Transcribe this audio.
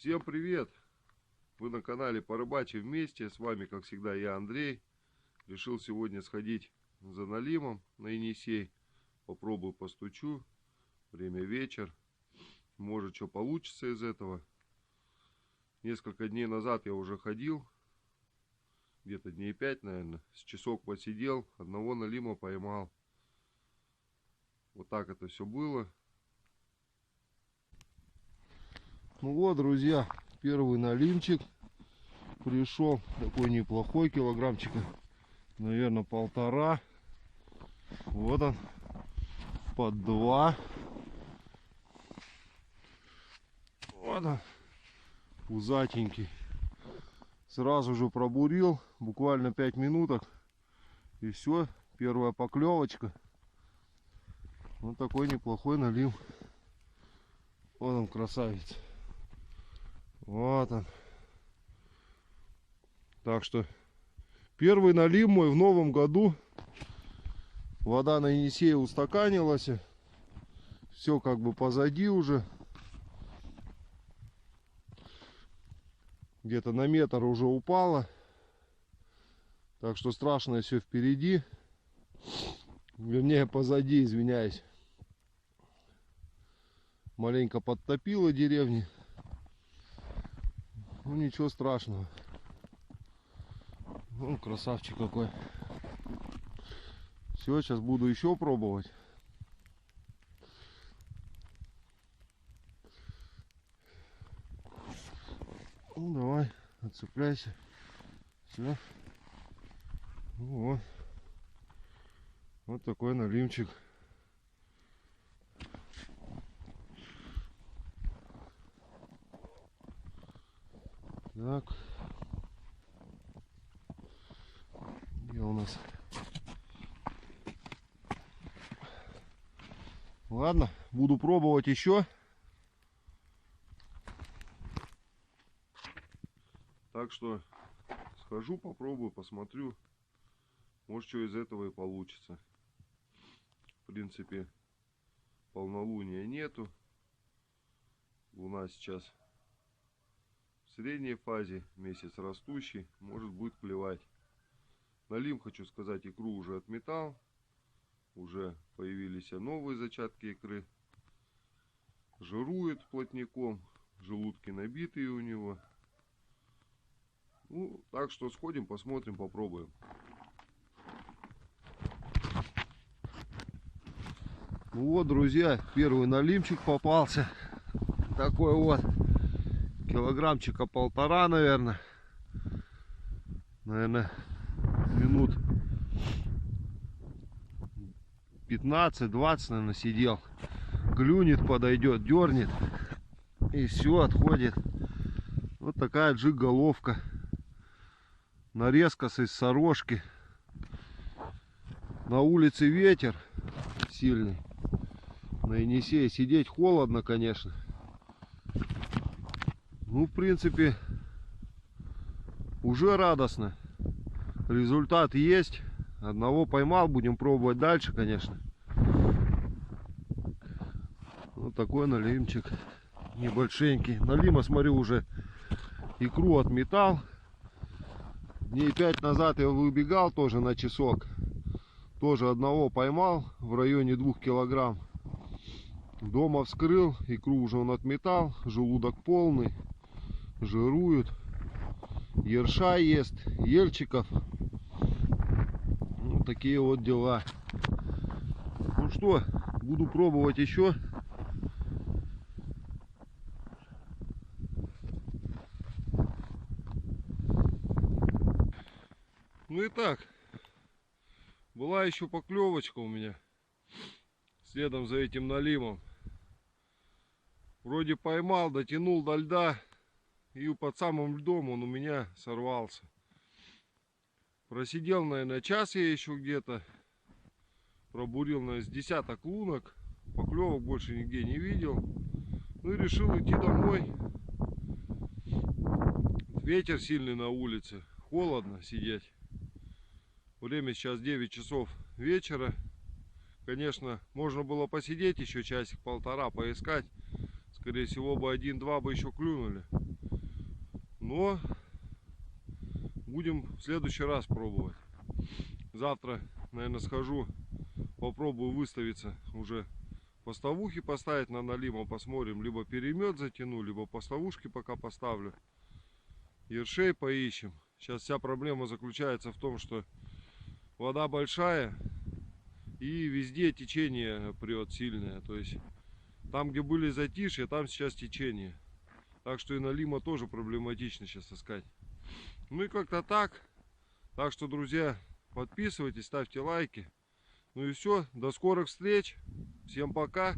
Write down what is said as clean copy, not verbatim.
Всем привет! Вы на канале Порыбачим вместе. С вами, как всегда, я, Андрей. Решил сегодня сходить за налимом на Енисей. Попробую, постучу. Время вечер. Может, что получится из этого. Несколько дней назад я уже ходил. Где-то дней 5, наверное. С часок посидел. Одного налима поймал. Вот так это все было. Ну вот, друзья, первый налимчик пришел. Такой неплохой, килограммчика, наверное, 1,5. Вот он, под 2. Вот он, пузатенький. Сразу же пробурил, буквально 5 минуток. И все, первая поклевочка. Вот такой неплохой налим. Вот он, красавец. Вот он. Так что первый налим мой в новом году. Вода на Енисее устаканилась. Все как бы позади уже. Где-то на метр уже упало. Так что страшное все впереди. Вернее, позади, извиняюсь. Маленько подтопило деревни. Ну ничего страшного. Ну, красавчик какой. Все, сейчас буду еще пробовать. Ну давай, отцепляйся. Все. Вот. Вот такой налимчик. Так. Где у нас? Ладно, буду пробовать еще. Так что схожу, попробую, посмотрю. Может, что из этого и получится. В принципе, полнолуния нету. Луна сейчас в средней фазе, месяц растущий, может будет клевать. Налим, хочу сказать, икру уже отметал. Уже появились новые зачатки икры. Жирует плотником, желудки набитые у него. Ну, так что сходим, посмотрим, попробуем. Ну вот, друзья, первый налимчик попался. Такой вот, килограммчика 1,5, наверное. Наверное, минут 15-20, наверное, сидел. Клюнет, подойдет, дернет. И все, отходит. Вот такая джиг-головка. Нарезка из сорожки. На улице ветер сильный. На Енисее сидеть холодно, конечно. Ну, в принципе, уже радостно. Результат есть. Одного поймал, будем пробовать дальше, конечно. Вот такой налимчик. Небольшенький. Налима, смотрю, уже икру отметал. Дней 5 назад я выбегал тоже на часок. Тоже одного поймал в районе 2 килограмм. Дома вскрыл, икру уже он отметал. Желудок полный. Жирует. Ерша ест. Ельчиков. Вот такие вот дела. Ну что, буду пробовать еще. Ну и так, была еще поклевочка у меня следом за этим налимом. Вроде поймал, дотянул до льда, и под самым льдом он у меня сорвался. Просидел, наверное, час я еще где-то. Пробурил, наверное, с десяток лунок. Поклевок больше нигде не видел. Ну и решил идти домой. Ветер сильный на улице. Холодно сидеть. Время сейчас 9 часов вечера. Конечно, можно было посидеть еще часик-полтора, поискать. Скорее всего, бы 1-2 бы еще клюнули. Но будем в следующий раз пробовать. Завтра, наверное, схожу, попробую выставиться уже. Поставухи поставить на налима, посмотрим. Либо перемет затяну, либо поставушки пока поставлю. Ершей поищем. Сейчас вся проблема заключается в том, что вода большая и везде течение прет сильное. То есть там, где были затишья, там сейчас течение. Так что и налима тоже проблематично сейчас искать. Ну и как-то так. Так что, друзья, подписывайтесь, ставьте лайки. Ну и все. До скорых встреч. Всем пока.